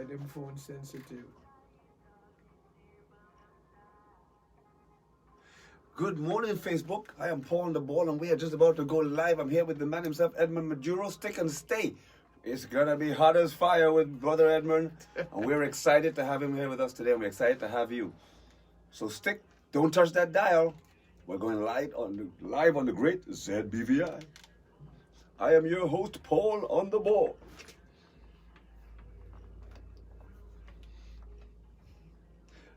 them phone sensitive. Good morning, Facebook. I am Paul on the ball, and we are just about to go live. I'm here with the man himself, Edmond Maduro. Stick and stay. It's gonna be hot as fire with Brother Edmond, and we're excited to have him here with us today. And we're excited to have you. So stick. Don't touch that dial. We're going live on the great ZBVI. I am your host, Paul on the ball.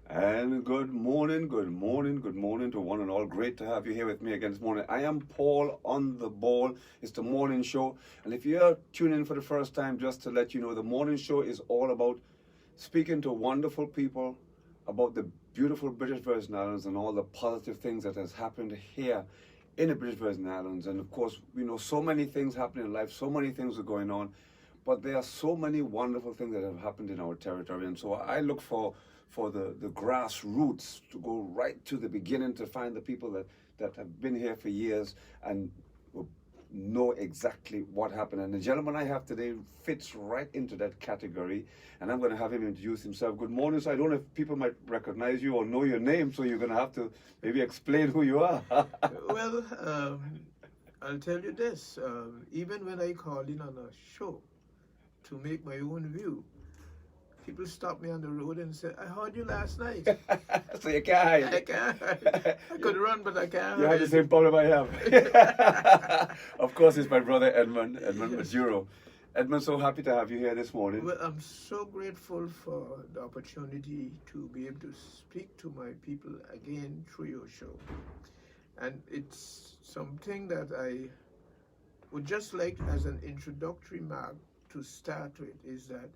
And good morning to one and all. Great to have you here with me again this morning. I am Paul on the ball. It's the morning show. And if you're tuning in for the first time, just to let you know, the morning show is all about speaking to wonderful people about the beautiful British Virgin Islands and all the positive things that has happened here in the British Virgin Islands. And of course, we know so many things happening in life, so many things are going on, but there are so many wonderful things that have happened in our territory. And so I look for the grassroots to go right to the beginning to find the people that have been here for years and will know exactly what happened. And the gentleman I have today fits right into that category, and I'm going to have him introduce himself. Good morning. So I don't know if people might recognize you or know your name, so you're going to have to maybe explain who you are. Well, I'll tell you this. Even when I called in on a show to make my own view, people stop me on the road and say, I heard you last night. So you can't hide. I can't. I could run, but I can't. You have the same problem I have. Of course, it's my brother Edmond Maduro. Edmond, so happy to have you here this morning. Well, I'm so grateful for the opportunity to be able to speak to my people again through your show. And it's something that I would just like as an introductory mark to start with, is that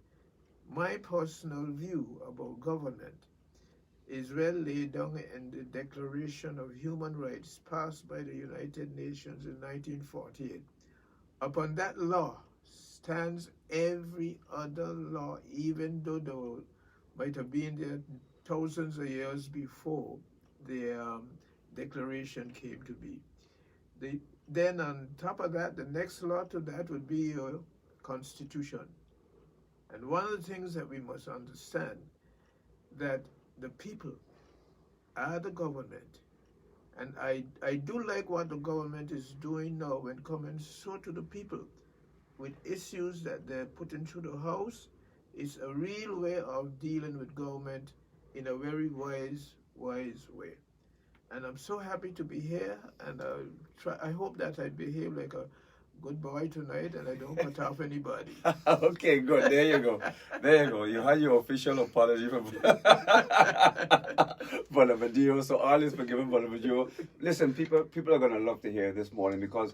my personal view about government is well laid down in the Declaration of Human Rights passed by the United Nations in 1948. Upon that law stands every other law, even though they might have been there thousands of years before the declaration came to be. Then on top of that, the next law to that would be your constitution. And one of the things that we must understand, that the people are the government. And I do like what the government is doing now when coming so to the people with issues that they're putting through the House. It's a real way of dealing with government in a very wise way. And I'm so happy to be here, and I hope that I behave like a good boy tonight and I don't cut off anybody. Okay, good. There you go. There you go. You had your official apology from Brother Maduro. So all is forgiven, Brother Maduro. Listen, people are going to love to hear this morning because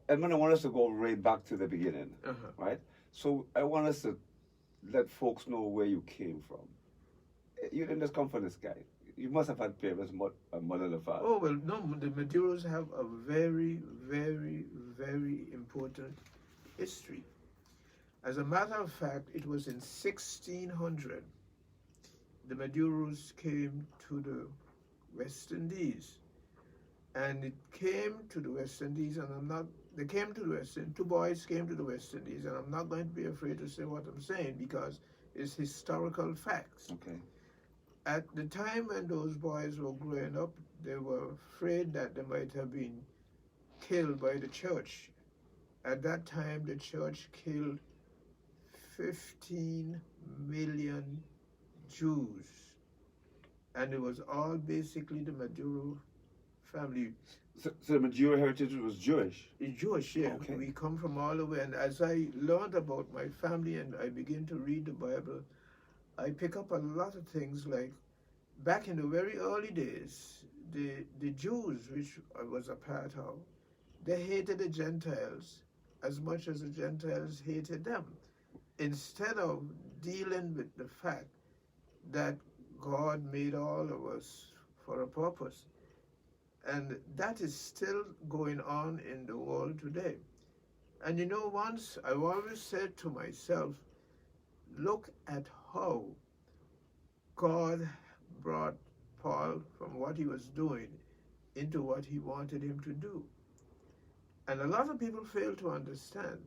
Edmond, I want us to go right back to the beginning, right? So I want us to let folks know where you came from. You didn't just come from the sky. You must have had parents, a mother and a father. Oh, well, no, the Maduros have a very, very, very important history. As a matter of fact, it was in 1600 the Maduros came to the West Indies. And it came to the West Indies, and they came to the West Indies, two boys came to the West Indies, and I'm not going to be afraid to say what I'm saying because it's historical facts. Okay. At the time when those boys were growing up, they were afraid that they might have been killed by the church. At that time, the church killed 15 million Jews. And it was all basically the Maduro family. So the Maduro heritage was Jewish? It's Jewish, yeah. Okay. We come from all the way. And as I learned about my family and I began to read the Bible, I pick up a lot of things like back in the very early days, the Jews, which I was a part of, they hated the Gentiles as much as the Gentiles hated them. Instead of dealing with the fact that God made all of us for a purpose. And that is still going on in the world today. And you know, once I've always said to myself, look at how God brought Paul from what he was doing into what he wanted him to do. And a lot of people fail to understand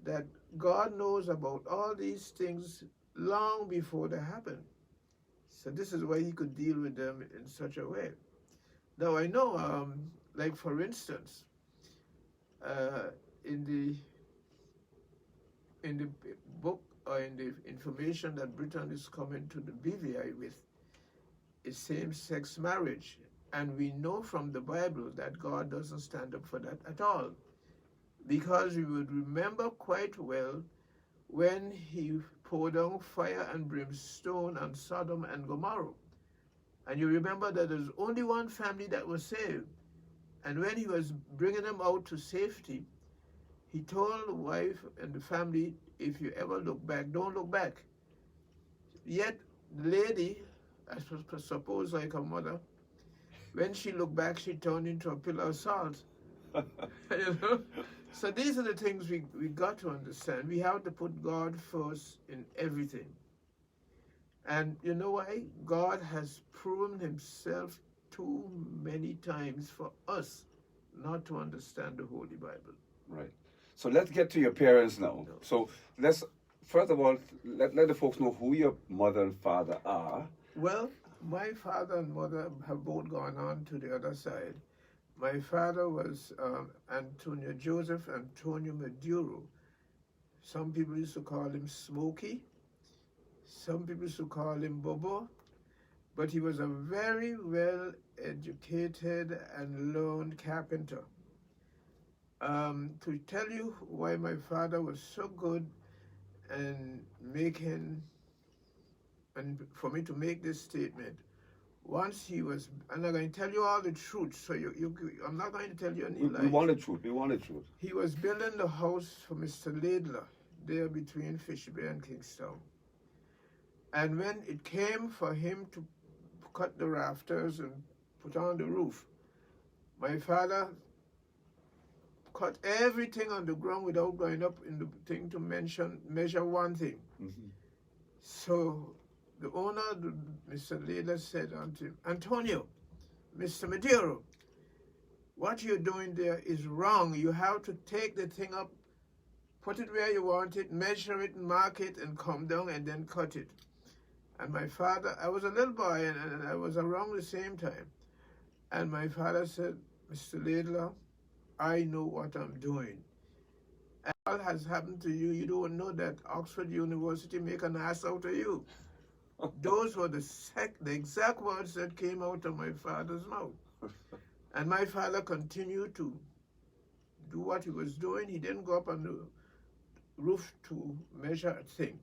that God knows about all these things long before they happened. So this is why he could deal with them in such a way. Now I know, like for instance, uh, in the book or in the information that Britain is coming to the BVI with is same-sex marriage, and we know from the Bible that God doesn't stand up for that at all, because we would remember quite well when he poured down fire and brimstone on Sodom and Gomorrah. And you remember that there's only one family that was saved. And when he was bringing them out to safety, he told the wife and the family, if you ever look back, don't look back. Yet the lady, I suppose like her mother, when she looked back, she turned into a pillar of salt. You know? So these are the things we got to understand. We have to put God first in everything. And you know why? God has proven himself too many times for us not to understand the Holy Bible. Right. So let's get to your parents now. No. So let's, first of all, let the folks know who your mother and father are. Well, my father and mother have both gone on to the other side. My father was Joseph Antonio Maduro. Some people used to call him Smokey. Some people used to call him Bobo. But he was a very well-educated and learned carpenter. To tell you why my father was so good and for me to make this statement, once he was, and I'm going to tell you all the truth, so I'm not going to tell you any lies. We want the truth. We want the truth. He was building the house for Mr. Laidler, there between Fish Bay and Kingstown. And when it came for him to cut the rafters and put on the roof, my father cut everything on the ground without going up in the thing to measure one thing. Mm-hmm. So the owner, Mr. Laidler, said unto him, Antonio, Mr. Maduro, what you're doing there is wrong. You have to take the thing up, put it where you want it, measure it, mark it, and come down and then cut it. And my father, I was a little boy and I was around the same time. And my father said, Mr. Laidler, I know what I'm doing. And what has happened to you, you don't know that Oxford University make an ass out of you. Those were the exact words that came out of my father's mouth. And my father continued to do what he was doing. He didn't go up on the roof to measure a thing.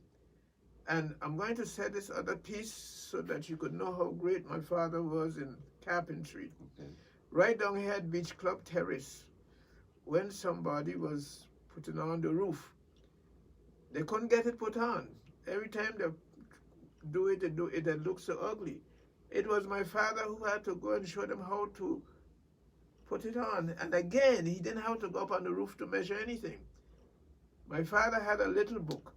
And I'm going to say this other piece so that you could know how great my father was in carpentry. Okay. Right down here at Beach Club Terrace, when somebody was putting on the roof, they couldn't get it put on. Every time they do it, it looked so ugly. It was my father who had to go and show them how to put it on. And again, he didn't have to go up on the roof to measure anything. My father had a little book.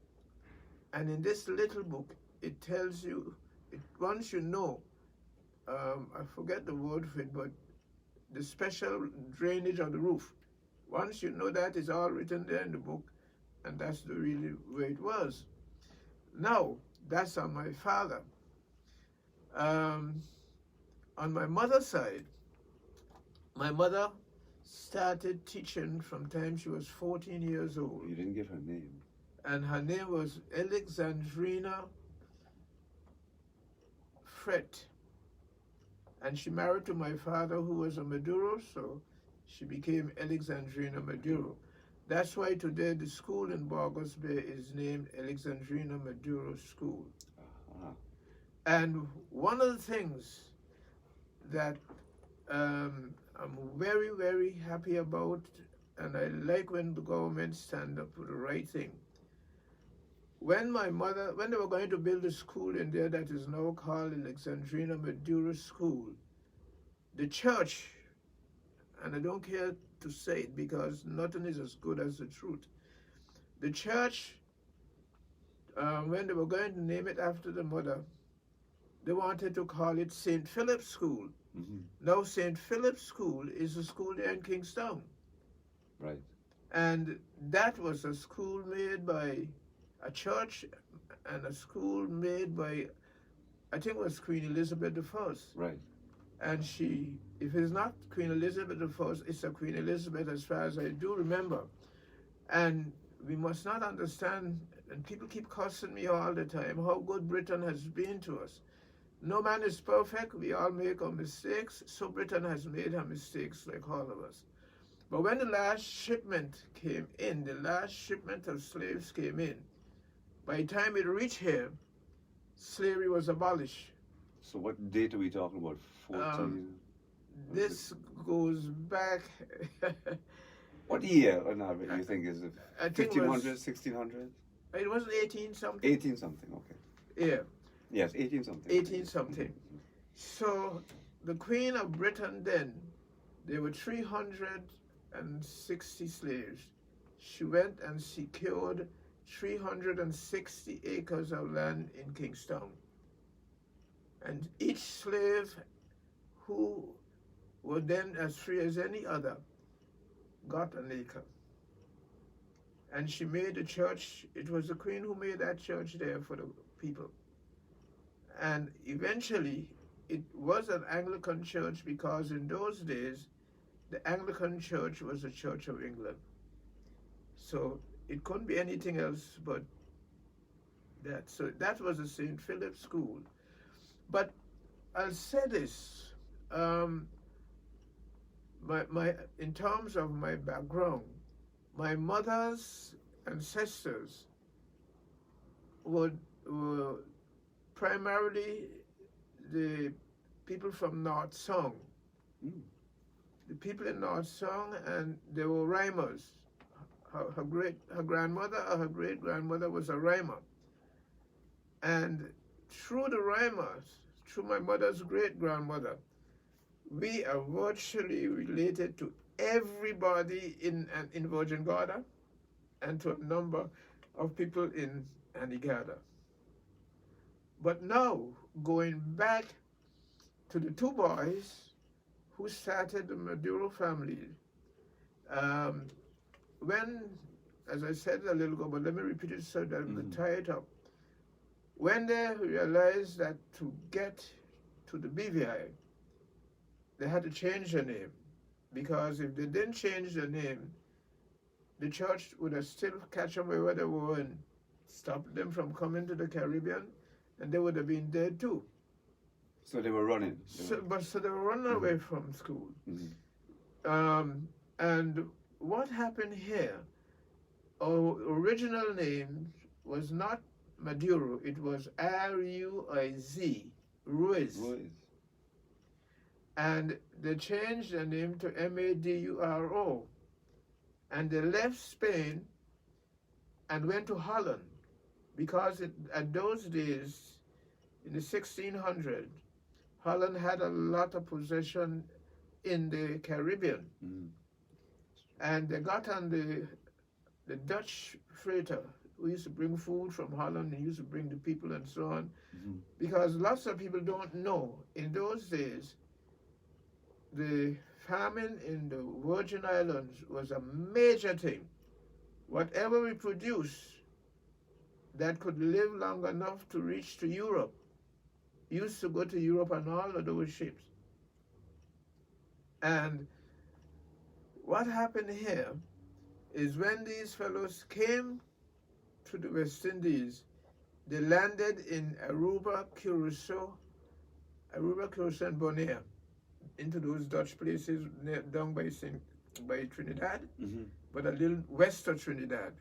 And in this little book, it tells you, once you know, I forget the word for it, but the special drainage of the roof. Once you know that, it's all written there in the book, and that's the really way it was. Now, that's on my father. On my mother's side, my mother started teaching from the time she was 14 years old. You didn't give her name. And her name was Alexandrina Fret. And she married to my father, who was a Maduro, so she became Alexandrina Maduro. That's why today the school in Bargos Bay is named Alexandrina Maduro School. Uh-huh. And one of the things that I'm very happy about, and I like when the government stand up for the right thing. When they were going to build a school in there that is now called Alexandrina Maduro School, the church, and I don't care to say it because nothing is as good as the truth, the church, when they were going to name it after the mother, they wanted to call it St. Philip's School. Mm-hmm. Now St. Philip's School is a school there in Kingstown. Right. And that was a school made by a church and a school made by, I think it was Queen Elizabeth I. Right. And she, if it's not Queen Elizabeth I, it's a Queen Elizabeth as far as I do remember. And we must not understand, and people keep cussing me all the time, how good Britain has been to us. No man is perfect. We all make our mistakes. So Britain has made her mistakes like all of us. But when the last shipment came in, the last shipment of slaves came in, by the time it reached here, slavery was abolished. So what date are we talking about? 14? This goes back. What year on average you think is it? I think 1500s, 1600s? It was 18 something. 18 something, okay. Yeah. Yes, 18 something. 18 something. So the Queen of Britain then, there were 360 slaves. She went and secured 360 acres of land in Kingstown. And each slave who were then as free as any other got an acre. And she made a church. It was the Queen who made that church there for the people. And eventually, it was an Anglican church because in those days, the Anglican church was the Church of England. So it couldn't be anything else but that. So that was the St. Philip's School. But I'll say this, in terms of my background, my mother's ancestors were primarily the people from North Song. The people in North Song, and they were rhymers. Her grandmother or her great-grandmother was a rhymer. And through the rhymers, through my mother's great-grandmother, we are virtually related to everybody in Virgin Gorda and to a number of people in Antigada. But now, going back to the two boys who started the Maduro family, when, as I said a little ago, but let me repeat it so that I can tie it up. When they realized that to get to the BVI, they had to change their name, because if they didn't change their name, the church would have still catch them where they were and stopped them from coming to the Caribbean, and they would have been dead too. So they were running. So they were running away from school. And what happened here, our original name was not Maduro, it was R-U-I-Z, Ruiz. And they changed the name to M-A-D-U-R-O. And they left Spain and went to Holland, because at those days, in the 1600s, Holland had a lot of possession in the Caribbean. And they got on the Dutch freighter, who used to bring food from Holland and used to bring the people and so on. Because lots of people don't know, in those days, the famine in the Virgin Islands was a major thing. Whatever we produce that could live long enough to reach to Europe used to go to Europe on all of those ships. And what happened here is when these fellows came to the West Indies, they landed in Aruba, Curacao, and Bonaire, into those Dutch places down by Trinidad, but a little west of Trinidad.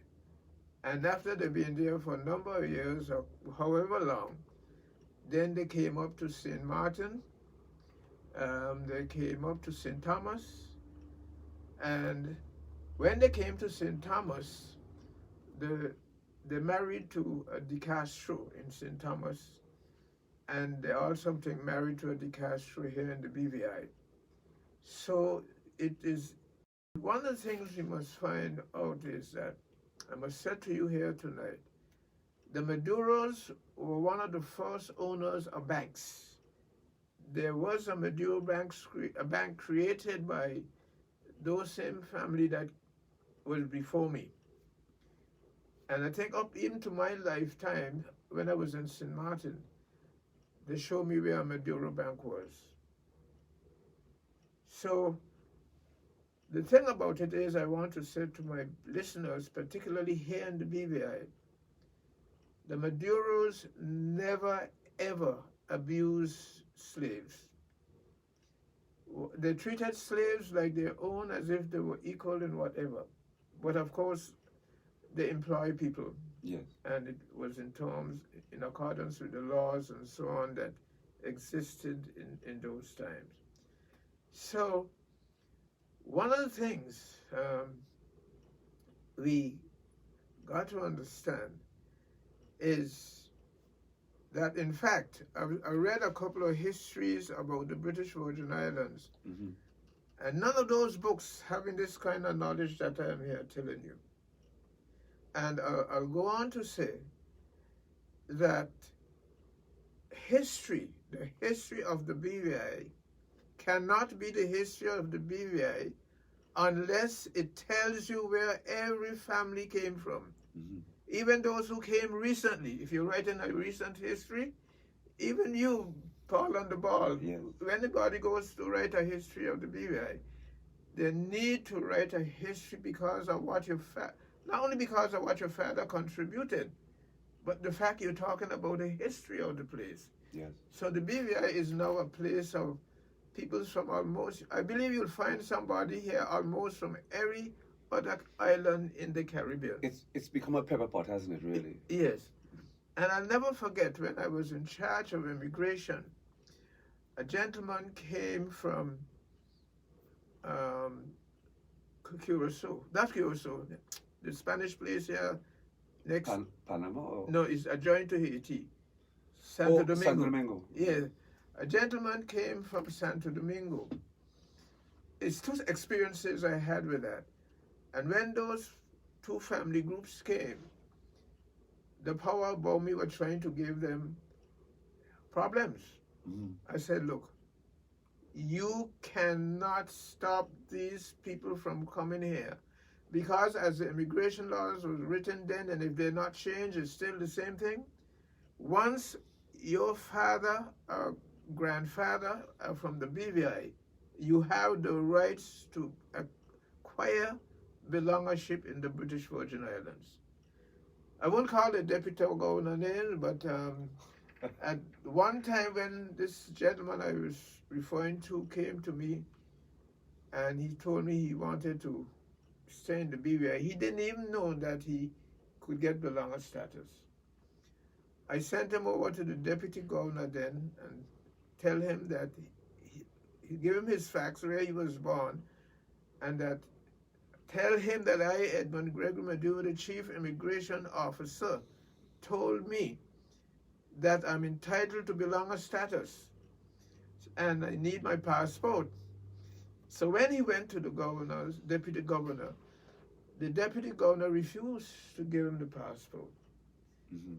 And after they've been there for a number of years, or however long, then they came up to St. Martin, they came up to St. Thomas, and when they came to St. Thomas, they married to a De Castro in St. Thomas, and they also married to a De Castro here in the BVI. So it is, one of the things we must find out is that, I must say to you here tonight, the Maduros were one of the first owners of banks. There was a Maduro bank, a bank created by those same family that was before me. And I think up into my lifetime, when I was in St. Martin, they showed me where Maduro Bank was. So the thing about it is, I want to say to my listeners, particularly here in the BVI, the Maduros never ever abused slaves. They treated slaves like their own, as if they were equal in whatever. But of course, they employ people. Yes. And it was in accordance with the laws and so on that existed in those times. So one of the things we got to understand is that, in fact, I read a couple of histories about the British Virgin Islands, and none of those books having this kind of knowledge that I am here telling you. And I'll go on to say that the history of the BVI cannot be the history of the BVI unless it tells you where every family came from. Even those who came recently. If you're writing a recent history, even you, Paul on the ball, yes. When anybody goes to write a history of the BVI, they need to write a history because of what not only because of what your father contributed, but the fact you're talking about the history of the place. Yes. So the BVI is now a place of people from almost, I believe you'll find somebody here almost from every other island in the Caribbean. It's become a pepper pot, hasn't it, really? Yes. And I'll never forget when I was in charge of immigration, a gentleman came from Curacao, not Curacao, the Spanish place here next. Panama? Or? No, it's adjoined to Haiti. Santo Domingo. Santo Domingo. Yeah. A gentleman came from Santo Domingo. It's two experiences I had with that. And when those two family groups came, the power above me were trying to give them problems. I said, look, you cannot stop these people from coming here, because as the immigration laws was written then, and if they're not changed, it's still the same thing. Once your father or grandfather are from the BVI, you have the rights to acquire belongership in the British Virgin Islands. I won't call the deputy governor name, but at one time when this gentleman I was referring to came to me and he told me he wanted to stay in the BVI, he didn't even know that he could get belonger status. I sent him over to the deputy governor then and tell him that he give him his facts where he was born, and that tell him that I, Edmond Gregory Maduro, the chief immigration officer, told me that I'm entitled to belonger status and I need my passport. So when he went to the deputy governor, the deputy governor refused to give him the passport.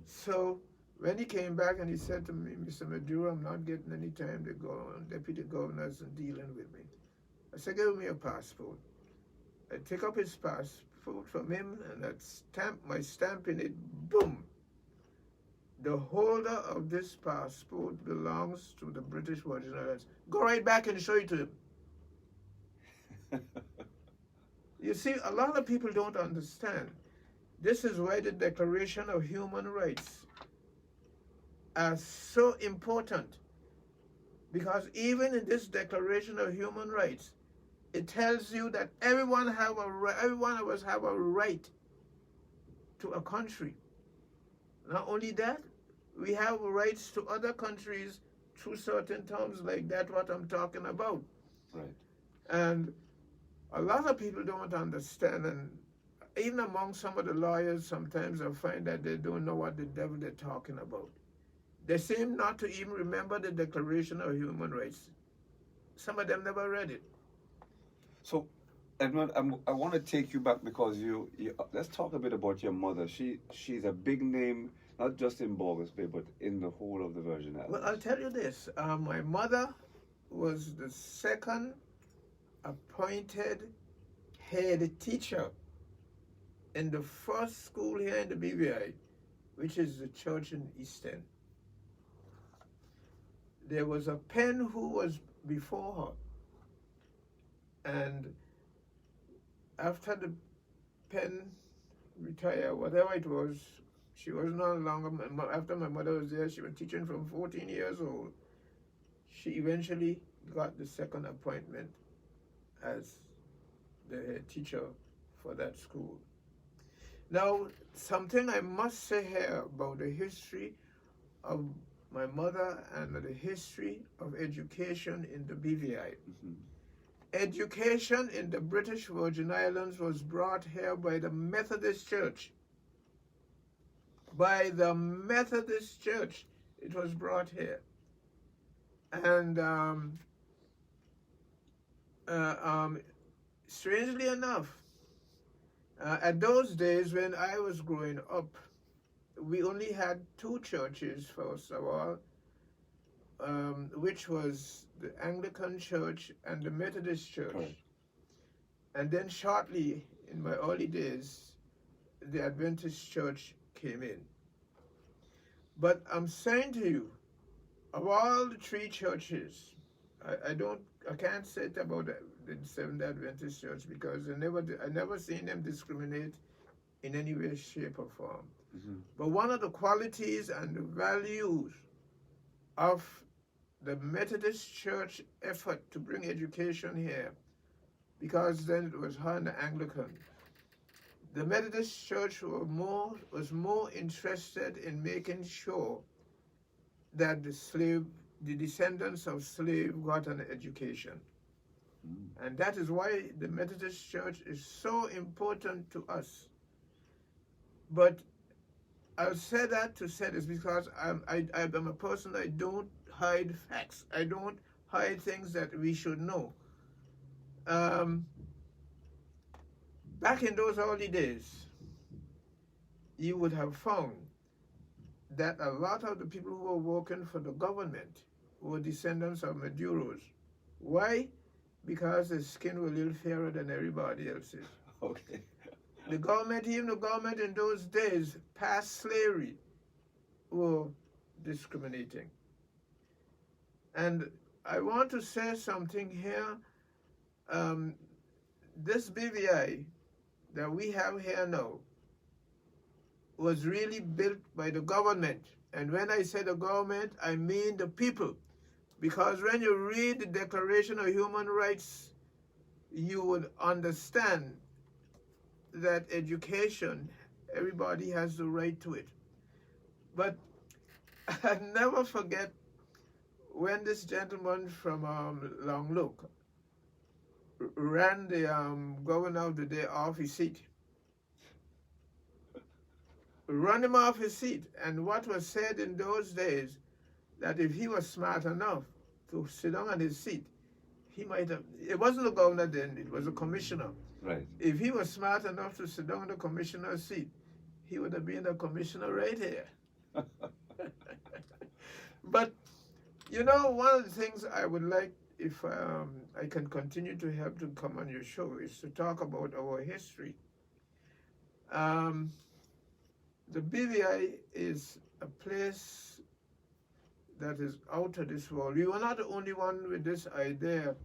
So when he came back and he said to me, Mr. Maduro, I'm not getting any time to go on. Deputy governor isn't dealing with me. I said, give me a passport. I take up his passport from him and I stamp my stamp in it, boom. The holder of this passport belongs to the British Virgin Islands. Go right back and show it to him. You see, a lot of people don't understand. This is why the Declaration of Human Rights are so important. Because even in this Declaration of Human Rights, it tells you that every one of us have a right to a country. Not only that, we have rights to other countries through certain terms like that, what I'm talking about. Right. And a lot of people don't understand, and even among some of the lawyers, sometimes I find that they don't know what the devil they're talking about. They seem not to even remember the Declaration of Human Rights. Some of them never read it. So, Edmond, I want to take you back because you let's talk a bit about your mother. She's a big name, not just in Borges Bay, but in the whole of the Virgin Islands. Well, I'll tell you this. My mother was the second appointed head teacher in the first school here in the BVI, which is the church in East End. There was a pen who was before her, and after the pen retired, whatever it was, she was no longer, after my mother was there, she was teaching from 14 years old. She eventually got the second appointment as the head teacher for that school. Now, something I must say here about the history of my mother and the history of education in the BVI. Mm-hmm. Education in the British Virgin Islands was brought here by the Methodist Church. By the Methodist Church, it was brought here. And strangely enough, at those days when I was growing up, we only had two churches, first of all, which was the Anglican Church and the Methodist Church. Correct. And then shortly, in my early days, the Adventist Church came in. But I'm saying to you, of all the three churches, I can't say it about the Seventh Adventist Church because I never seen them discriminate in any way, shape, or form. Mm-hmm. But one of the qualities and the values of the Methodist Church effort to bring education here, because then it was her and the Anglican, the Methodist Church was more interested in making sure that the descendants of slaves got an education. Mm. And that is why the Methodist Church is so important to us. But I'll say that to say this because I'm a person, I don't hide facts. I don't hide things that we should know. Back in those early days, you would have found that a lot of the people who were working for the government were descendants of Maduros. Why? Because their skin was a little fairer than everybody else's. Okay. Even the government in those days, past slavery, were discriminating. And I want to say something here. This BVI that we have here now was really built by the government. And when I say the government, I mean the people. Because when you read the Declaration of Human Rights, you would understand that education, everybody has the right to it. But I never forget when this gentleman from Long Look ran the governor of the day off his seat. Run him off his seat. And what was said in those days, that if he was smart enough to sit down on his seat, he might have, it wasn't the governor then, it was a commissioner. Right. If he was smart enough to sit down on the commissioner's seat, he would have been a commissioner right here. But, you know, one of the things I would like, if I can continue to help to come on your show, is to talk about our history. The BVI is a place that is out of this world. We were not the only one with this idea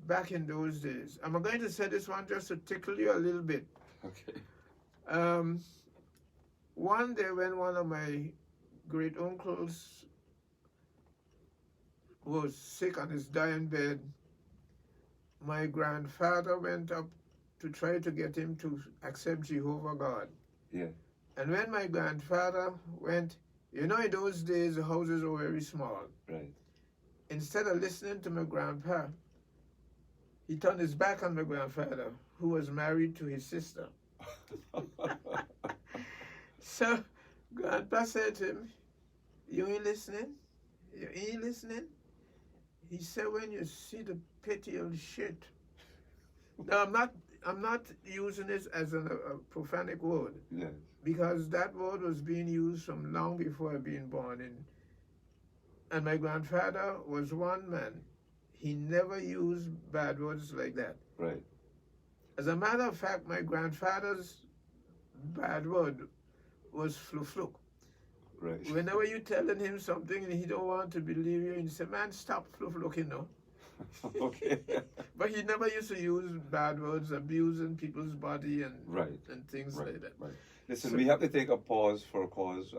back in those days. I'm going to say this one just to tickle you a little bit. Okay. One day when one of my great uncles was sick on his dying bed, my grandfather went up to try to get him to accept Jehovah God. Yeah. And when my grandfather went, you know, in those days the houses were very small. Right. Instead of listening to my grandpa, he turned his back on my grandfather, who was married to his sister. So grandpa said to him, "You ain't listening? You ain't listening?" He said, "When you see the pity of shit." Now I'm not using this as a profanic word. Yes. Because that word was being used from long before I being born in. And my grandfather was one man. He never used bad words like that. Right. As a matter of fact, my grandfather's bad word was fluk. Right. Whenever you telling him something and he don't want to believe you, and you say, man, stop fluff looking now. Okay. But he never used to use bad words, abusing people's body and Right. and things Right. like that. Right. Listen, So- we have to take a pause for a cause.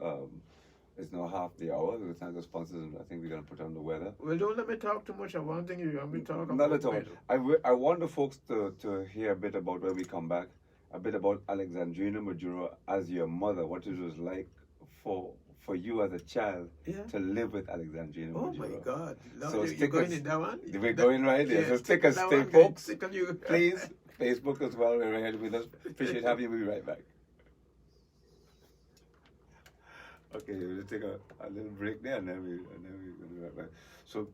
It's now half the hour. We're thank the sponsors, and I think we're going to put on the weather. Well, don't let me talk too much. I want thing you want me to talk Not about. at all. Maduro. I want the folks to hear a bit about when we come back, a bit about Alexandrina Maduro as your mother, what it was like for you as a child Yeah. to live with Alexandrina Oh Maduro. my God! Lord, So you're stick going us- in that one. We're going right there. So stick us, that stay one guy folks. tickle you. Please, Facebook as well. We're ahead with us. Appreciate having you. We'll be right back. Okay, we'll take a little break there, and then we'll be right back. So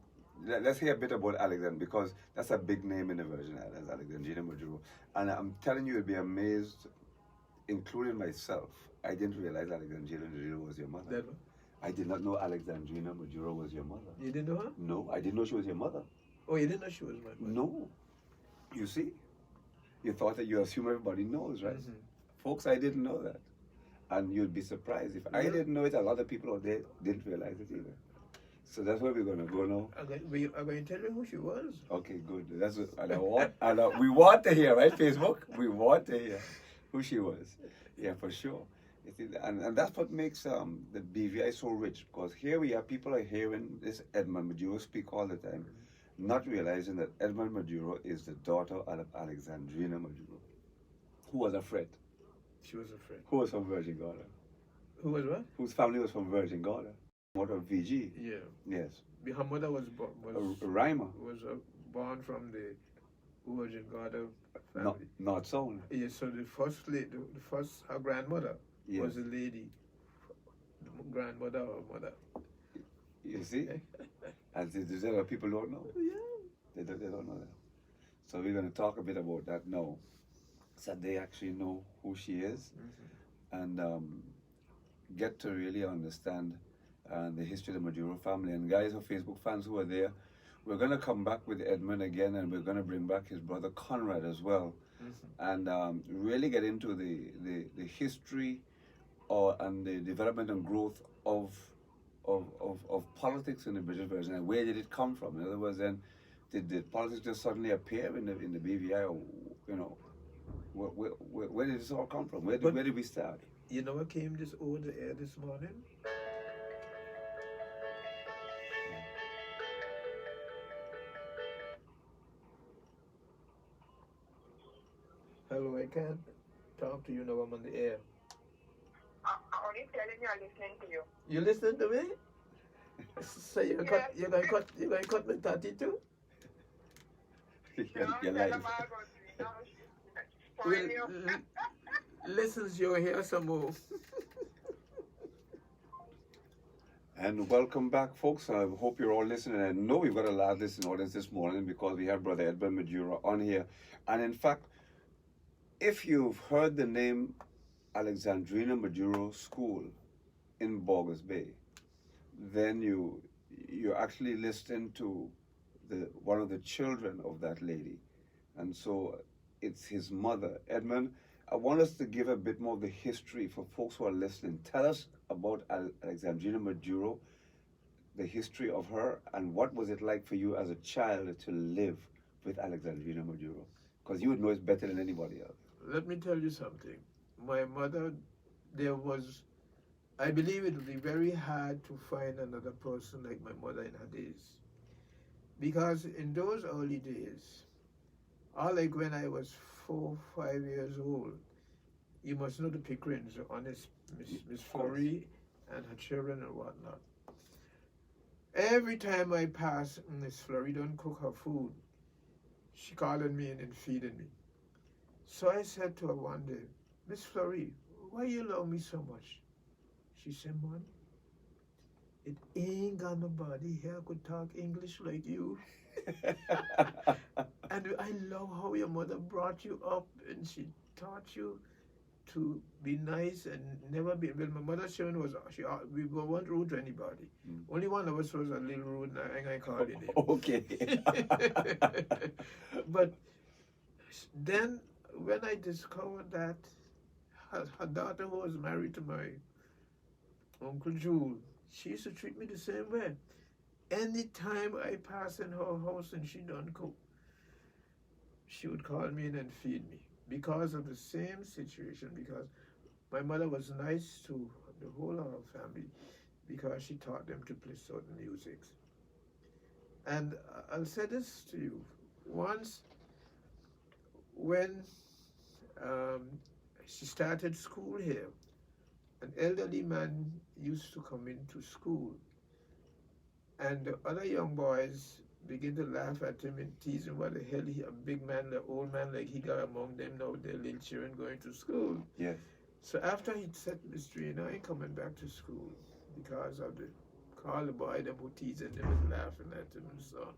let's hear a bit about Alexander, because that's a big name in the Virgin Islands, Alexandrina Maduro. And I'm telling you, you'll be amazed, including myself. I didn't realize Alexandrina Maduro was your mother. That one? I did not know Alexandrina Maduro was your mother. You didn't know her? No, I didn't know she was your mother. Oh, you didn't know she was my mother? No. You see? You thought that you assume everybody knows, right? Mhm. Folks, I didn't know that. And you'd be surprised. If I Yeah. didn't know it, a lot of people out there didn't realize it either. So that's where we're going to go now. I'm going to tell you who she was. Okay, good. That's what, we want to hear, right, Facebook? We want to hear who she was. Yeah, for sure. And that's what makes the BVI so rich, because here we are, people are hearing this Edmond Maduro speak all the time, not realizing that Edmond Maduro is the daughter of Alexandrina Maduro, who was a Fred, She was a friend. who was from Virgin Gorda, Who was what? whose family was from Virgin Gorda, mother of VG. Yeah. Yes. Her mother was A rhymer, born from the Virgin Gorda not, family. not sound. Yeah, so the first her grandmother Yes. was a lady, grandmother or mother. You see? And these other people don't know. Yeah. They don't know that. So we're going to talk a bit about that now, so they actually know who she is, and get to really understand the history of the Maduro family. And guys or Facebook fans who are there, we're going to come back with Edmond again, and we're going to bring back his brother Conrad as well, and really get into the history and the development and growth of politics in the British Virgin, and where did it come from? In other words, then did politics just suddenly appear in the BVI, or where did this all come from? Where did we start? You know what came this over the air this morning? Hello, I can't talk to you now. I'm on the air. I'm only telling you I'm listening to you. You listen to me? So you're gonna cut me 32? You're No, live. tell them I'll go to you. No, Well, spoil you. listen, you'll hear some more. And welcome back, folks. I hope you're all listening. I know we've got a large listening audience this morning because we have Brother Edmond Maduro on here. And in fact, if you've heard the name Alexandrina Maduro School in Bogus Bay, then you're actually listening to one of the children of that lady. And so it's his mother. Edmond, I want us to give a bit more of the history for folks who are listening. Tell us about Alexandrina Maduro, the history of her, and what was it like for you as a child to live with Alexandrina Maduro? Because you would know it better than anybody else. Let me tell you something. My mother, I believe it would be very hard to find another person like my mother in her days. Because in those early days, or like when I was 4, 5 years old, you must know the Pickerings, honest Miss Florrie and her children and whatnot. Every time I pass, Miss Florrie don't cook her food. She calling me in and feeding me. So I said to her one day, Miss Florrie, why you love me so much? She said, man, it ain't got nobody here could talk English like you. And I love how your mother brought you up and she taught you to be nice and never be. Well, my mother's children we weren't rude to anybody. Only one of us was a little rude, and I called it. Okay. But then when I discovered that her daughter, who was married to Uncle Jewel, she used to treat me the same way. Anytime I pass in her house and she done cook, she would call me in and feed me because of the same situation. Because my mother was nice to the whole of our family because she taught them to play certain musics. And I'll say this to you: once, when she started school here, an elderly man used to come into school, and the other young boys begin to laugh at him and tease him what the hell a big man, the old man like he got among them now, their little children going to school. Yes. So after he'd said, Mr. I ain't coming back to school because of the call the boy them who teasing them and laughing at him and so on.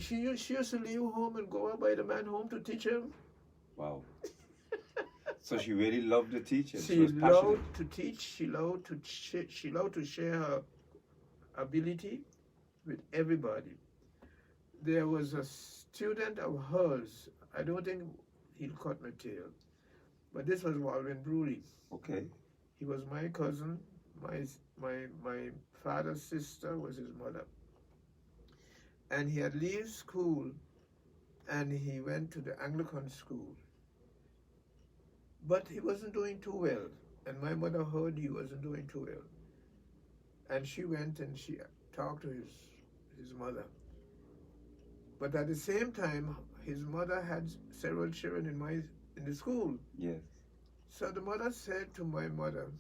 She used to leave home and go out by the man home to teach him. Wow. So she really loved the teaching. She was passionate. loved to teach. She loved to share her ability with everybody. There was a student of hers. I don't think he'll cut my tail, but this was Walvin Brewley. Okay. He was my cousin. My father's sister was his mother. And he had left school and he went to the Anglican school. But he wasn't doing too well. And my mother heard he wasn't doing too well. And she went and she talked to his mother. But at the same time, his mother had several children in the school. Yes. So the mother said to my mother,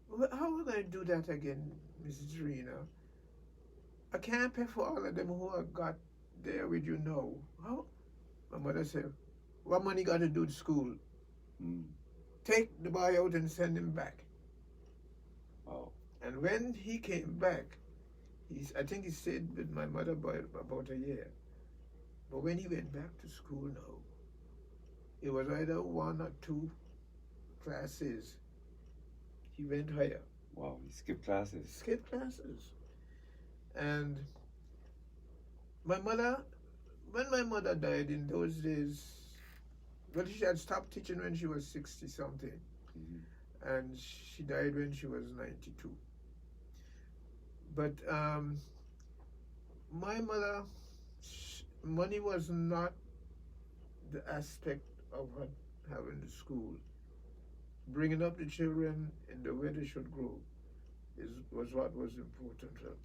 well, how will I do that again, Mrs. Rena? I can't pay for all of them who I got there with you now. How? My mother said, what money got to do with school? Take the boy out and send him back. Wow. And when he came back, I think he stayed with my mother by about a year. But when he went back to school now, it was either 1 or 2 classes. He went higher. Wow, he skipped classes. Skipped classes. And when my mother died in those days, well, she had stopped teaching when she was 60 something. Mm-hmm. And she died when she was 92. But my mother, money was not the aspect of her having the school. Bringing up the children in the way they should grow was what was important to her.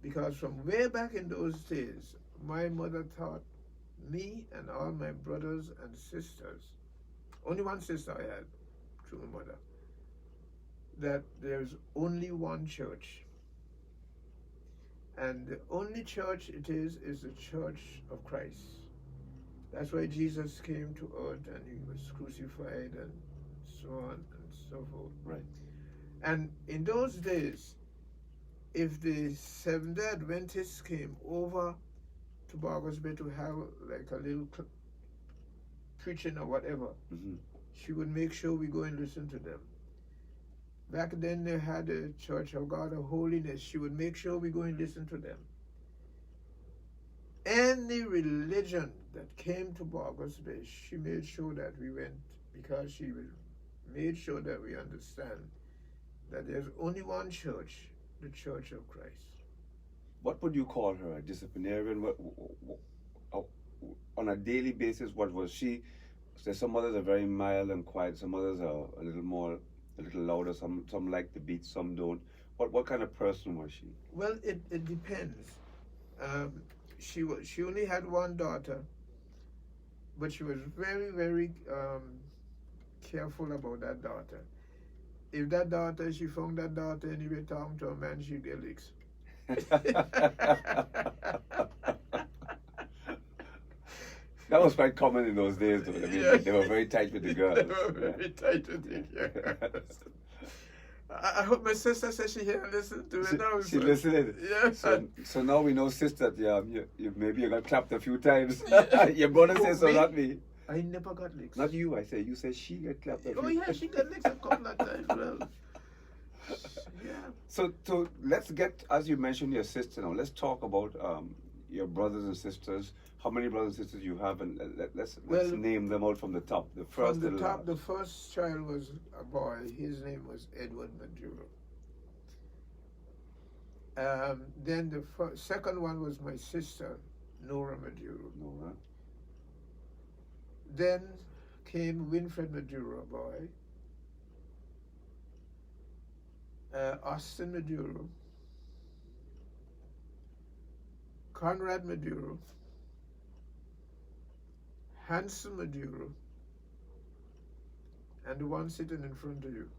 Because from way back in those days, my mother taught me and all my brothers and sisters, only one sister I had through my mother, that there's only one church. And the only church it is the Church of Christ. That's why Jesus came to earth and he was crucified and so on and so forth. Right. And in those days, if the Seventh-day Adventists came over to Bargos Bay to have like a little preaching or whatever, mm-hmm. she would make sure we go and listen to them. Back then they had a Church of God of Holiness. She would make sure we go and listen to them. Any religion that came to Bargos Bay, she made sure that we went, because she made sure that we understand that there's only one church, the Church of Christ. What would you call her? A disciplinarian? On a daily basis, what was she? There's some others are very mild and quiet. Some others are a little louder. Some like the beat, some don't. What kind of person was she? Well, it depends. She only had one daughter, but she was very, very careful about that daughter. If that daughter, she found that daughter anyway talking to a man, she'd get licks. That was quite common in those days, though. I mean, yeah. They were very tight with the girls. They were very tight with the girls. I hope my sister says she here and listen to it now. She listening. Yeah. So now we know, sister, that maybe you got clapped a few times. Your brother says so, not me. I never got licks. Not you, I say. You say she got clapped a few. Oh yeah, she got licks a couple of times. Well, yeah. So let's get, as you mentioned your sister now, let's talk about your brothers and sisters. How many brothers and sisters you have, and let's Well, name them out from the top. The From first the to the top, last. the first child was a boy. His name was Edward Maduro. Then the second one was my sister, Nora Maduro. Nora. Then came Winfred Maduro, a boy. Austin Maduro. Conrad Maduro. Hanson Maduro. And the one sitting in front of you,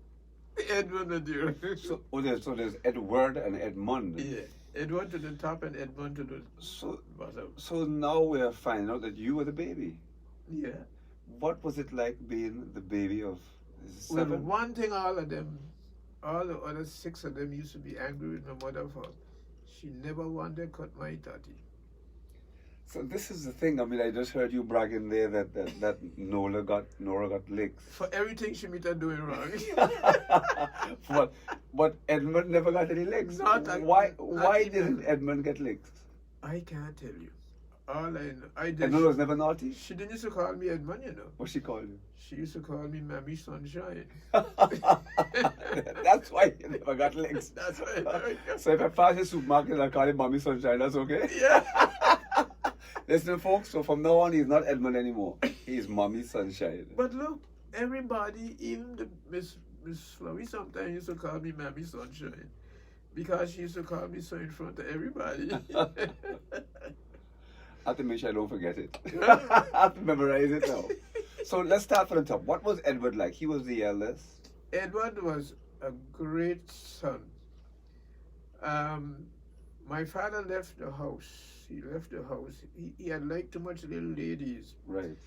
Edmond Maduro. So there's Edward and Edmond. Yeah, Edward to the top and Edmond to the So bottom. so now we're finding out that you were the baby. Yeah. What was it like being the baby of Well, 7? one thing all the other 6 of them used to be angry with my mother for. She never wanted to cut my tatty. So this is the thing. I mean, I just heard you bragging there that Nora got licks. For everything she meant her doing wrong. but Edmund never got any licks. Why didn't Edmund get licks? I can't tell you. All I know, Edmund was never naughty. She didn't used to call me Edmond, you know. What she called you? She used to call me Mammy Sunshine. That's why he never got licks. That's right. So if I pass the supermarket and I call him Mommy Sunshine, that's okay? Yeah. Listen, folks, so from now on, he's not Edmund anymore. He's Mommy Sunshine. But look, everybody, even the Miss Flowey sometimes used to call me Mammy Sunshine. Because she used to call me so in front of everybody. I have to make sure I don't forget it. I have to memorize it now. So let's start from the top. What was Edward like? He was the eldest. Edward was a great son. My father left the house. He left the house. He had like too much little ladies. Right.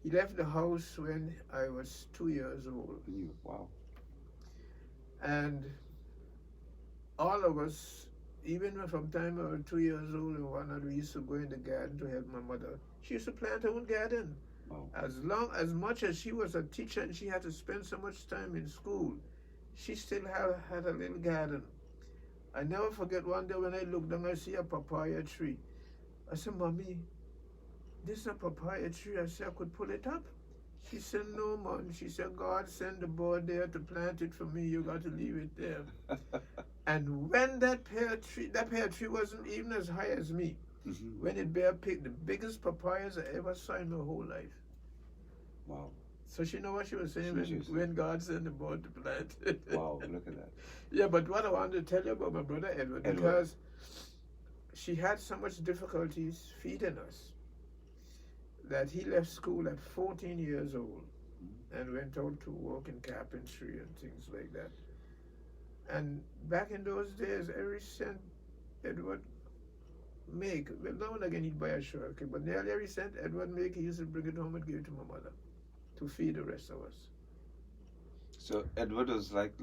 He left the house when I was 2 years old. Wow. And all of us, even from time I was 2 years old and whatnot, we used to go in the garden to help my mother. She used to plant her own garden. Wow. As much as she was a teacher and she had to spend so much time in school, she still had a little garden. I never forget one day when I looked down, I see a papaya tree. I said, Mommy, this is a papaya tree. I said, I could pull it up. She said, no, Mom. She said, God sent the boy there to plant it for me. You got to leave it there. And when that pear tree wasn't even as high as me, when it bear the biggest papayas I ever saw in my whole life. Wow. So she know what she was saying when God sent the boy to plant it. Wow, look at that. Yeah, but what I wanted to tell you about my brother Edward, because she had so much difficulties feeding us that he left school at 14 years old and went out to work in carpentry and things like that. And back in those days, every cent Edward make, well, now and again he'd buy a shirt, okay, but nearly every cent Edward make, he used to bring it home and give it to my mother to feed the rest of us. So Edward was like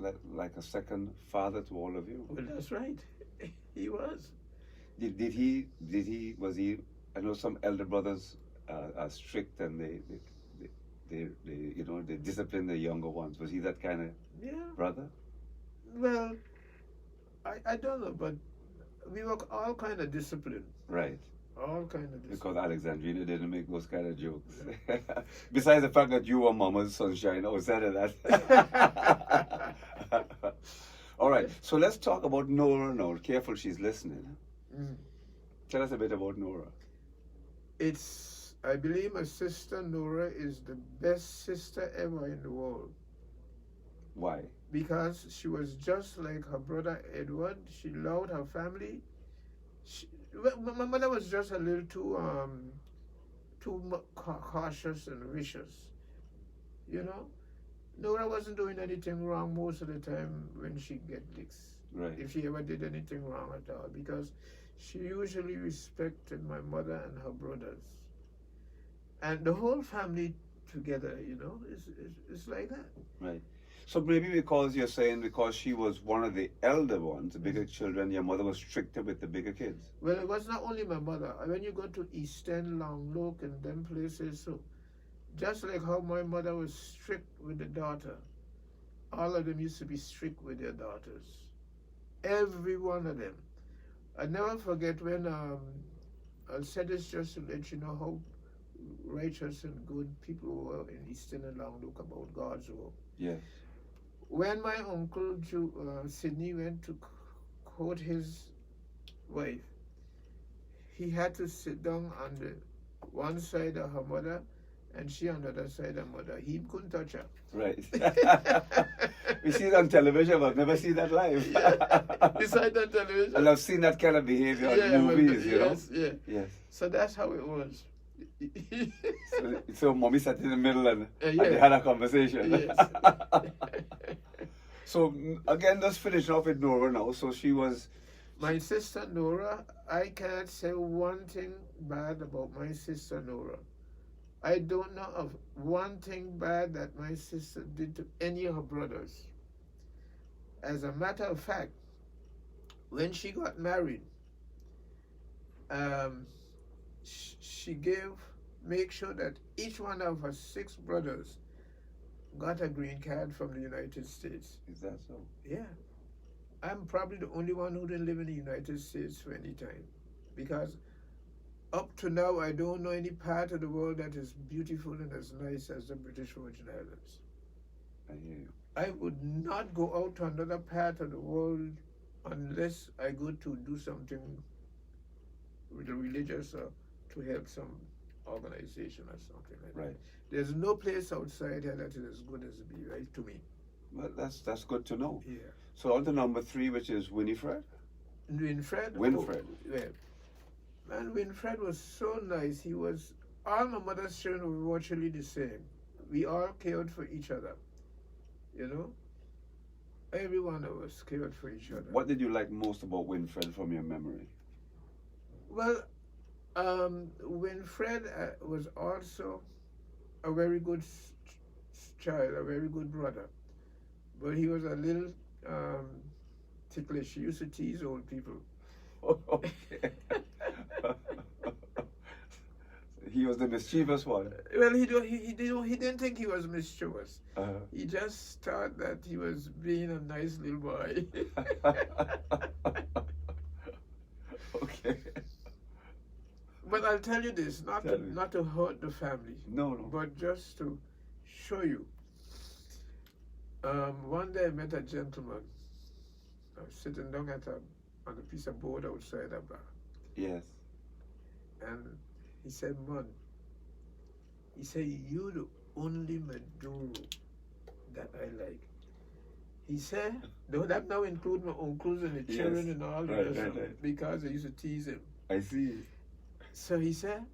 a second father to all of you. Well, that's right. He was. Was he? I know some elder brothers are strict and they discipline the younger ones. Was he that kind of brother? Well, I don't know, but we were all kind of disciplined. Right. All kind of disciplined. Because Alexandrina didn't make those kind of jokes. Besides the fact that you were Mama's Sunshine outside of that. All right, so let's talk about Nora now. Careful, she's listening. Tell us a bit about Nora. I believe my sister Nora is the best sister ever in the world. Why? Because she was just like her brother Edward. She loved her family. My mother was just a little too cautious and vicious, you know. Nora wasn't doing anything wrong most of the time when she get licks. Right. If she ever did anything wrong at all, because she usually respected my mother and her brothers, and the whole family together. You know, it's like that. Right. So maybe because you're saying because she was one of the elder ones, the bigger children, your mother was stricter with the bigger kids. Well, it was not only my mother. When you go to East End, Long Look, and them places, so just like how my mother was strict with the daughter, all of them used to be strict with their daughters. Every one of them. I never forget when I'll say this just to let you know how righteous and good people were in Easton and Longlook about God's work. Yes. When my uncle Sidney went to court his wife, he had to sit down on the one side of her mother and she on the other side of mother. He couldn't touch her. Right. We see it on television, but never see that live. Beside on television. And I've seen that kind of behavior in movies, you know? Yeah. Yes. So that's how it was. So mommy sat in the middle and Yeah. they had a conversation. Yes. So again, let's finish off with Nora now. So she was... My sister Nora, I can't say one thing bad about my sister Nora. I don't know of one thing bad that my sister did to any of her brothers. As a matter of fact, when she got married, she make sure that each one of her 6 brothers got a green card from the United States. Is that so? Yeah. I'm probably the only one who didn't live in the United States for any time. Because up to now, I don't know any part of the world that is beautiful and as nice as the British Virgin Islands. I hear you. I would not go out to another part of the world unless I go to do something religious or to help some organization or something like that. Right. There's no place outside here that is as good as the right to me. Well, that's good to know. Yeah. So on to number 3, which is Winifred. Winfred? Winfred. Oh, yeah. Man, Winfred was so nice. He was, all my mother's children were virtually the same. We all cared for each other. You know? Every one of us cared for each other. What did you like most about Winfred from your memory? Well, Winfred was also a very good child, a very good brother. But he was a little ticklish. He used to tease old people. Okay. He was the mischievous one. Well, he didn't think he was mischievous. Uh-huh. He just thought that he was being a nice little boy. Okay. But I'll tell you this, not to hurt the family. No. But just to show you. One day I met a gentleman. I was sitting down on a piece of board outside a bar. Yes. And he said, "Man," he said, "you're the only Maduro that I like." He said, though that now include my uncles and the children and all the rest of them, because they used to tease him. I see. So he said,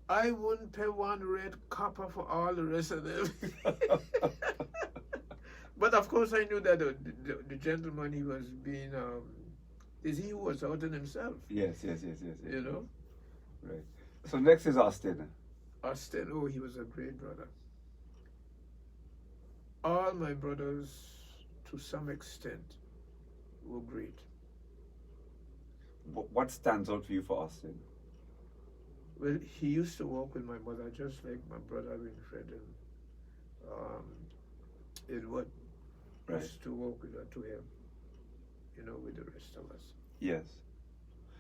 "I wouldn't pay 1 red copper for all the rest of them." But of course I knew that the gentleman he was being, is he who was out in himself. Yes. You know? Right. So next is Austin. Austin, oh, he was a great brother. All my brothers, to some extent, were great. What stands out for you for Austin? Well, he used to work with my mother just like my brother Winfred and Edward used to work with her to help, with the rest of us. Yes.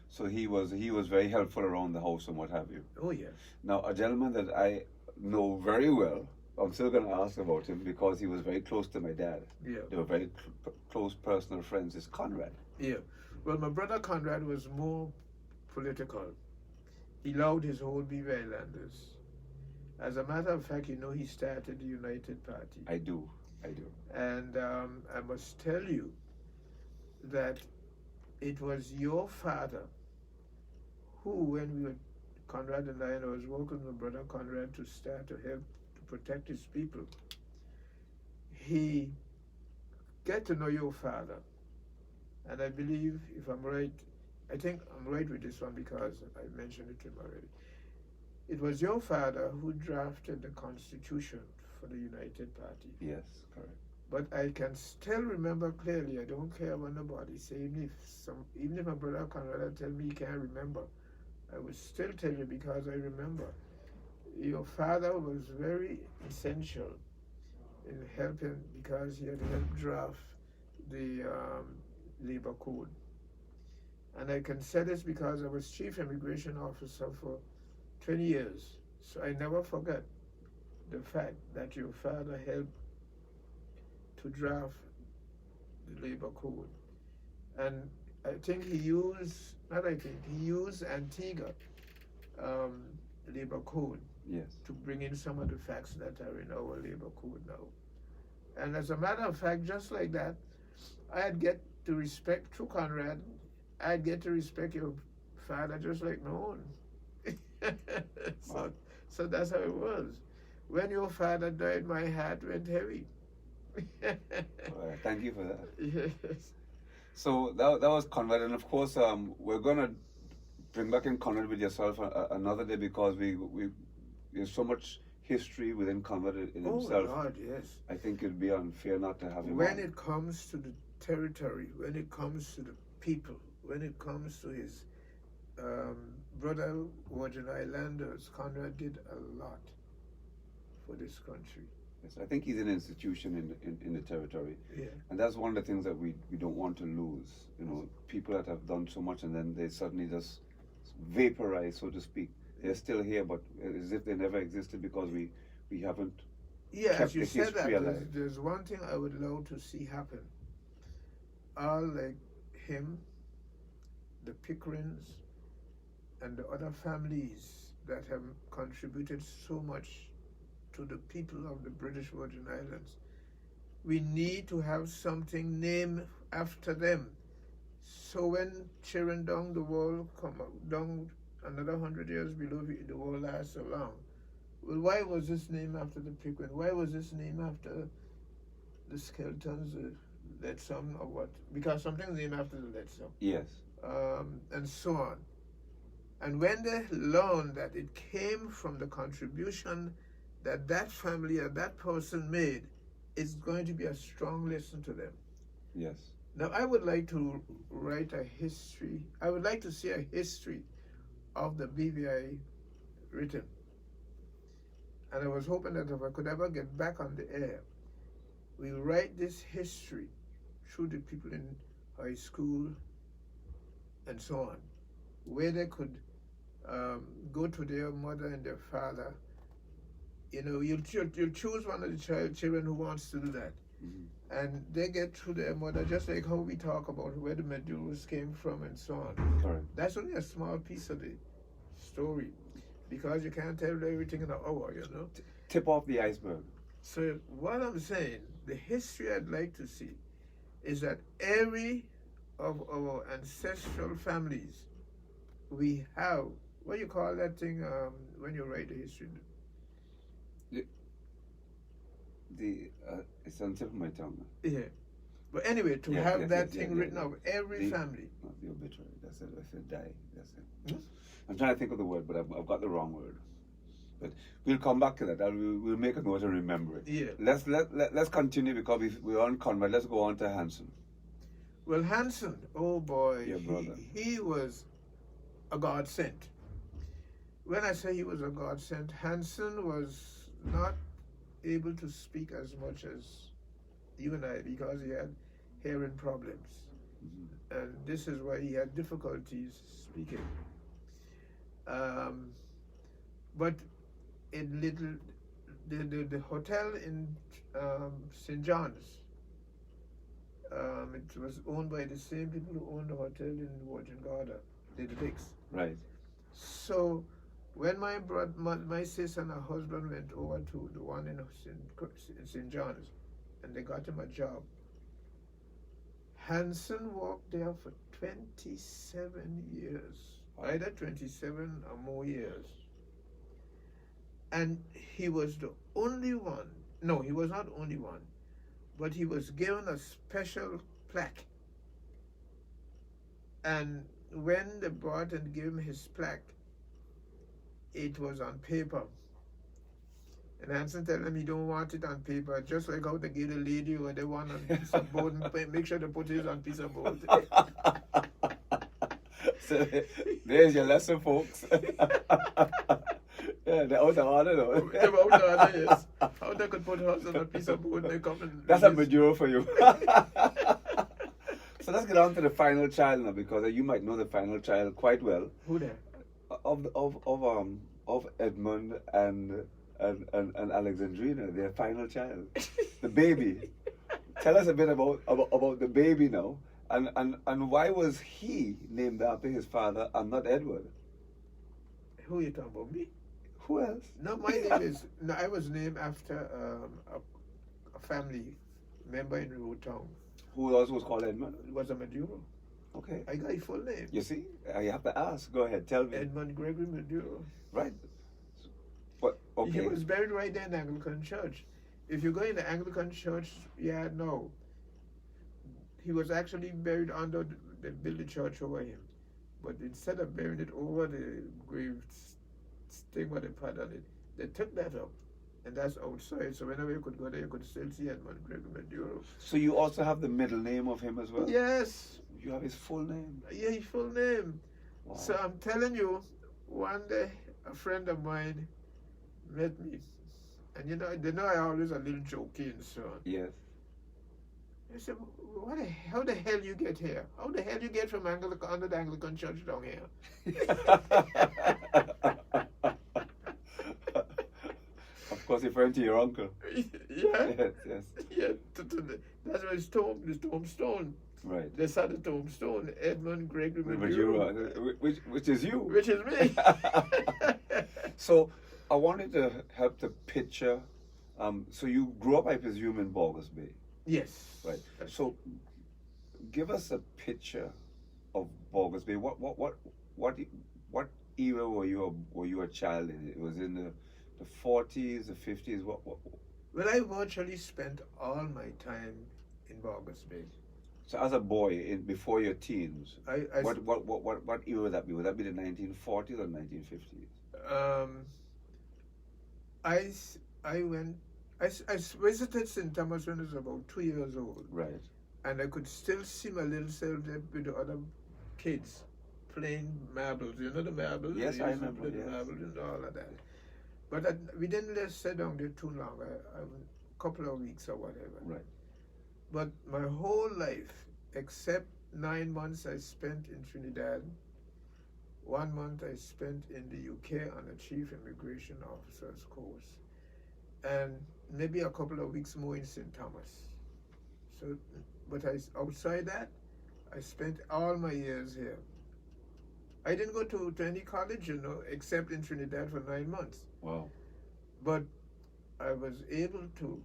So he was very helpful around the house and what have you. Oh, yes. Now, a gentleman that I know very well, I'm still going to ask about him because he was very close to my dad. Yeah. They were very close personal friends, is Conrad. Yeah. Well, my brother Conrad was more political. He loved his whole Beaver Islanders. As a matter of fact, he started the United Party. I do. And I must tell you that it was your father who, when we were, Conrad and I was working with my brother Conrad to start to help to protect his people, he get to know your father. And I believe, if I'm right, I think I'm right with this one because I mentioned it to him already. It was your father who drafted the Constitution for the United Party. Yes, correct. But I can still remember clearly. I don't care what nobody say. Even if my brother Conrad tell me he can't remember, I will still tell you because I remember. Your father was very essential in helping because he had helped draft the labor code. And I can say this because I was chief immigration officer for 20 years. So I never forget the fact that your father helped to draft the labor code. And I think he used, not I think, he used Antigua labor code Yes. to bring in some of the facts that are in our labor code now. And as a matter of fact, just like that, I'd get to respect, through Conrad, I'd get to respect your father just like my own. Wow. So that's how it was. When your father died, my heart went heavy. All right, thank you for that. Yes. So that was Conrad, and of course, we're gonna bring back in Conrad with yourself another day because there's so much history within Conrad in Oh himself. Lord, yes. I think it'd be unfair not to have him When on. it comes to the territory, when it comes to the people, when it comes to his brother Virgin Islanders, Conrad did a lot for this country. Yes, I think he's an institution in the territory, Yeah. and that's one of the things that we don't want to lose. You know, people that have done so much and then they suddenly just vaporize, so to speak. They're still here, but as if they never existed because we haven't. Yeah, Kept as you the said that, history alive. there's one thing I would love to see happen. All like him, the Pickerins, and the other families that have contributed so much to the people of the British Virgin Islands. We need to have something named after them. So when cheering down the wall, come down another 100 years below, the wall lasts so long. Well, why was this named after the Pickwick? Why was this named after the Skeltons, the Leadsom, or what? Because something's named after the Leadsom, Yes. and so on. And when they learn that it came from the contribution that family or that person made, it's going to be a strong lesson to them. Yes. Now, I would like to write a history. I would like to see a history of the BVI written. And I was hoping that if I could ever get back on the air, we write this history through the people in high school and so on, where they could go to their mother and their father. You know, you'll choose one of the children who wants to do that. Mm-hmm. And they get to their mother, just like how we talk about where the Maduros came from and so on. Correct. That's only a small piece of the story, because you can't tell everything in an hour, you know. Tip off the iceberg. So what I'm saying, the history I'd like to see is that every of our ancestral families, we have, what do you call that thing when you write the history? It's on the tip of my tongue. Yeah. But anyway, to Yeah, have yes, that yes, thing yeah, written yeah. of every family. Not the obituary. That's it. I said die. That's it. Hmm? I'm trying to think of the word, but I've got the wrong word. But we'll come back to that. We'll make a note and remember it. Yeah. Let's continue because we're on Conrad. Let's go on to Hanson. Well, Hanson, oh boy, Your brother. he was a godsend. When I say he was a godsend, Hanson was not able to speak as much as you and I because he had hearing problems. Mm-hmm. And this is why he had difficulties speaking. But in the hotel in St. John's, it was owned by the same people who owned the hotel in Virgin Gorda, the Dicks. Right. So when my sister and her husband went over to the one in St. John's, and they got him a job, Hanson worked there for 27 years, either 27 or more years. And he was the only one, no, he was not the only one, but he was given a special plaque. And when they brought and gave him his plaque, it was on paper. And Hanson told him he don't want it on paper, just like how they gave the lady or they want on piece of board and make sure they put it on piece of board. So there's your lesson, folks. Yeah, they're out of order though. They were out of order, yes. How they could put hers on a piece of board and they come and... That's a Maduro for you. So let's get on to the final child now, because you might know the final child quite well. Who there? Of Edmond and Alexandrina, their final child, the baby. Tell us a bit about the baby now, and why was he named after his father and not Edward? Who you talking about? Me? Who else? No, my name is. No, I was named after a family member in Rotown. Who else was called Edmond? It was a Maduro. Okay. I got his full name. You see, I have to ask. Go ahead, tell me. Edmond Gregory Maduro. Right. But okay. He was buried right there in the Anglican church. If you go in the Anglican church, no. He was actually buried under they built the church over him. But instead of burying it over the grave thing with the pad on it, they took that up. And that's outside. So whenever you could go there, you could still see Edmond Gregory Maduro. So you also have the middle name of him as well? Yes. You have his full name? Yeah, his full name. Wow. So I'm telling you, one day a friend of mine met me. And they know I always a little jokey and so on. Yes. I said, how the hell you get here? How the hell you get from under the Anglican church down here? Of course, referring to your uncle. Yeah. Yes. Yeah. That's why the tombstone. Right. They saw the tombstone, Edmond Gregory Maduro, Maduro. which is you. Which is me. So I wanted to help to picture. So you grew up, I presume, in Borgus Bay. Yes. Right. So give us a picture of Borgus Bay. What era were you a child in? It was in the 40s, the 50s. What? Well, I virtually spent all my time in Borgus Bay. So as a boy, before your teens, I what era would that be? Would that be the 1940s or 1950s? I visited St. Thomas when I was about 2 years old. Right. And I could still see my little self there with the other kids playing marbles. You know the marbles? Yes, They I used to remember, play the yes. marbles and all of that. But we didn't let sit down there too long, a couple of weeks or whatever. Right. But my whole life, except 9 months I spent in Trinidad, 1 month I spent in the UK on a chief immigration officer's course, and maybe a couple of weeks more in St. Thomas. So, but outside that, I spent all my years here. I didn't go to any college, except in Trinidad for 9 months. Wow. But I was able to,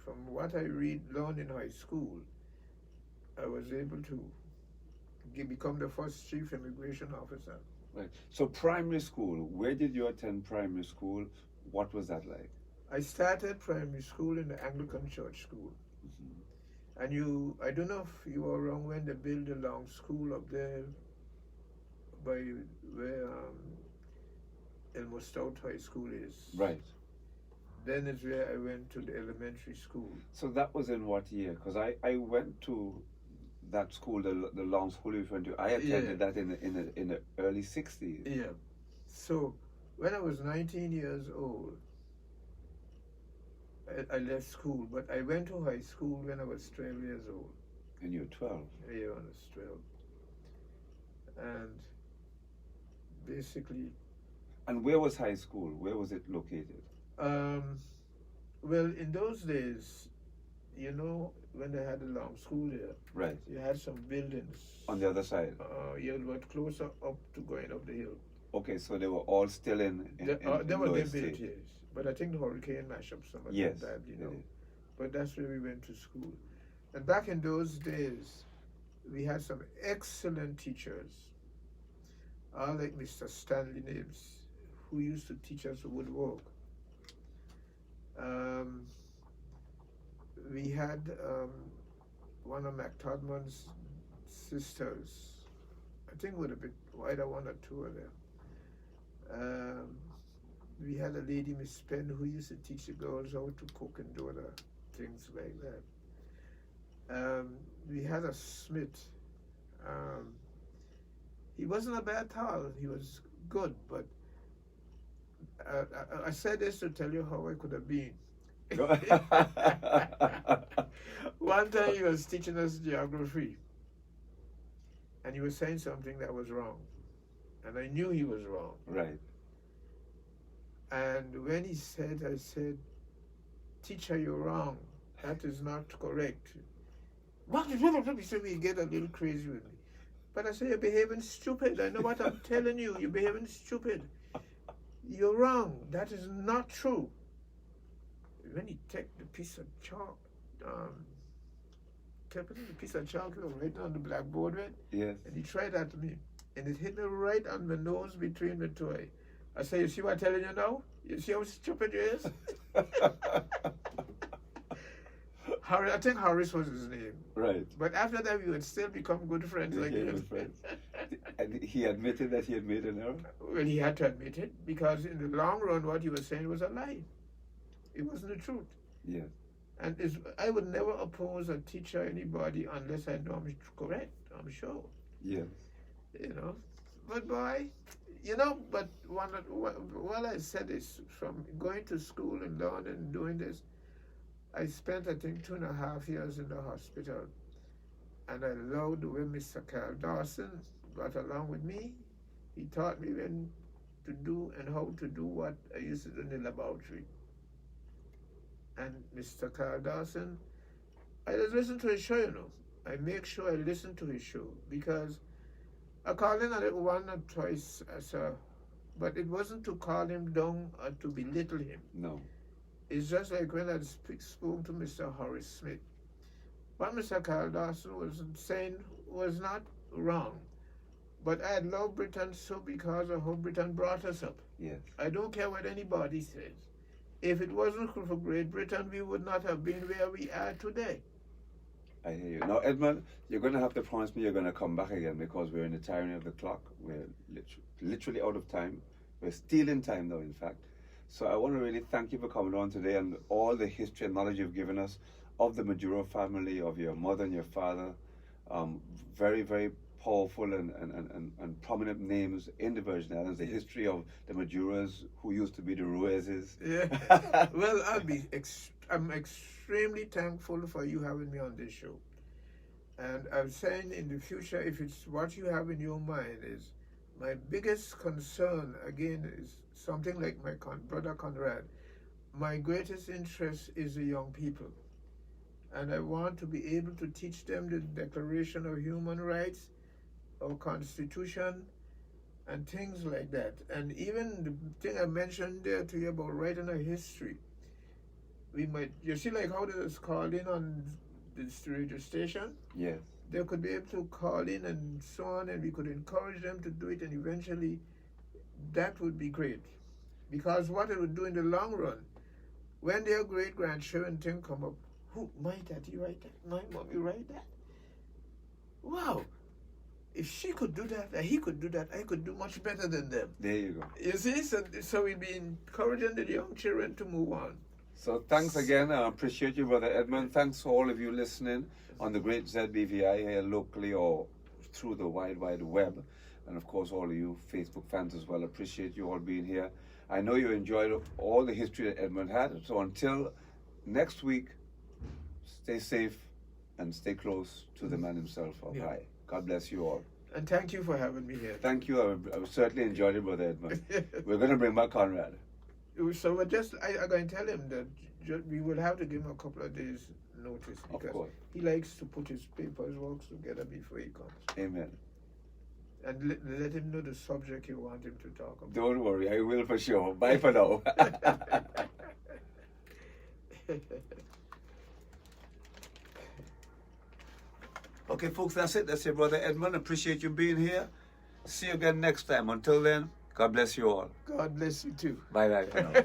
from what I learned in high school, I was able to become the first chief immigration officer. Right. So primary school, where did you attend primary school? What was that like? I started primary school in the Anglican Church School. Mm-hmm. And I don't know if you were around when they built the long school up there by where Elmo Stout High School is. Right. Then is where I went to the elementary school. So that was in what year? Because I went to that school, the long school you went to. I attended that in the early 60s. Yeah. So when I was 19 years old, I left school, but I went to high school when I was 12 years old. And you were 12. Yeah, I was 12. And basically... And where was high school? Where was it located? Well, in those days, when they had a long school there, Right. you had some buildings. On the other side? Yeah, but closer up to going up the hill. Okay, so they were all still in They were lower then state. built, yes. But I think the hurricane mashed up some of Yes, that, they did. But that's where we went to school. And back in those days, we had some excellent teachers, all like Mr. Stanley Nibs, who used to teach us woodwork. We had one of McTodman's sisters, I think with a bit wider, one or two of them. We had a lady, Miss Penn, who used to teach the girls how to cook and do other things like that. We had a Smith. He wasn't a bad tall. He was good, but I said this to tell you how I could have been. One time he was teaching us geography, and he was saying something that was wrong. And I knew he was wrong. Right. And when he said, I said, teacher, you're wrong. That is not correct. He said, we get a little crazy with me. But I said, you're behaving stupid. I know what I'm telling you. You're behaving stupid. You're wrong. That is not true. When he took the piece of chalk, kept it in the piece of chalk right on the blackboard with, Yes. and he tried that to me. And it hit me right on my nose between the two eyes. I said, you see what I'm telling you now? You see how stupid you is? Harry, I think Horace was his name. Right. But after that, we would still become good friends. They became good friends. And he admitted that he had made an error? Well, he had to admit it, because in the long run, what he was saying was a lie. It wasn't the truth. Yes. And I would never oppose a teacher or anybody unless I know I'm correct, I'm sure. Yes. You know. But boy, you know, but what I said is, from going to school and learning and doing this, I spent, I think, 2.5 years in the hospital. And I loved the way Mr. Carl Dawson got along with me. He taught me when to do and how to do what I used to do in the laboratory. And Mr. Carl Dawson, I just listen to his show, you know. I make sure I listen to his show, because I called him one or twice, but it wasn't to call him down or to belittle him. No. It's just like when I spoke to Mr. Horace Smith. What Mr. Carl Dawson was saying was not wrong. But I love Britain so because of how Britain brought us up. Yes. I don't care what anybody says. If it wasn't for Great Britain, we would not have been where we are today. I hear you. Now, Edmond, you're going to have to promise me you're going to come back again, because we're in the tyranny of the clock. We're literally out of time. We're stealing time now, in fact. So I want to really thank you for coming on today, and all the history and knowledge you've given us of the Maduro family, of your mother and your father. Very, very powerful and prominent names in the Virgin Islands. The history of the Maduros, who used to be the Ruizes. Yeah. Well, I'm extremely thankful for you having me on this show. And I'm saying in the future, if it's what you have in your mind, is my biggest concern, again, is something like my brother Conrad. My greatest interest is the young people. And I want to be able to teach them the Declaration of Human Rights, our Constitution, and things like that. And even the thing I mentioned there to you about writing a history, you see like how they called in on this radio station? Yes. They could be able to call in and so on, and we could encourage them to do it, and eventually that would be great. Because what it would do in the long run, when their great-grandchildren thing come up, who, my daddy write that? My mommy write that? Wow. If she could do that, and he could do that, I could do much better than them. There you go. You see, so we'll be encouraging the young children to move on. So thanks again. I appreciate you, Brother Edmond. Thanks to all of you listening on the great ZBVI here locally or through the wide web. And of course, all of you Facebook fans as well. Appreciate you all being here. I know you enjoyed all the history that Edmond had. So until next week, stay safe and stay close to the man himself. Okay. Yeah. God bless you all. And thank you for having me here. Thank you. I certainly enjoyed it, Brother Edmond. We're going to bring back Conrad. So I'm going to tell him that we will have to give him a couple of days notice, because he likes to put his work together before he comes. Amen. And let him know the subject you want him to talk about. Don't worry, I will for sure. Bye for now. Okay, folks, that's it. That's it, Brother Edmond. Appreciate you being here. See you again next time. Until then, God bless you all. God bless you too. Bye-bye for now.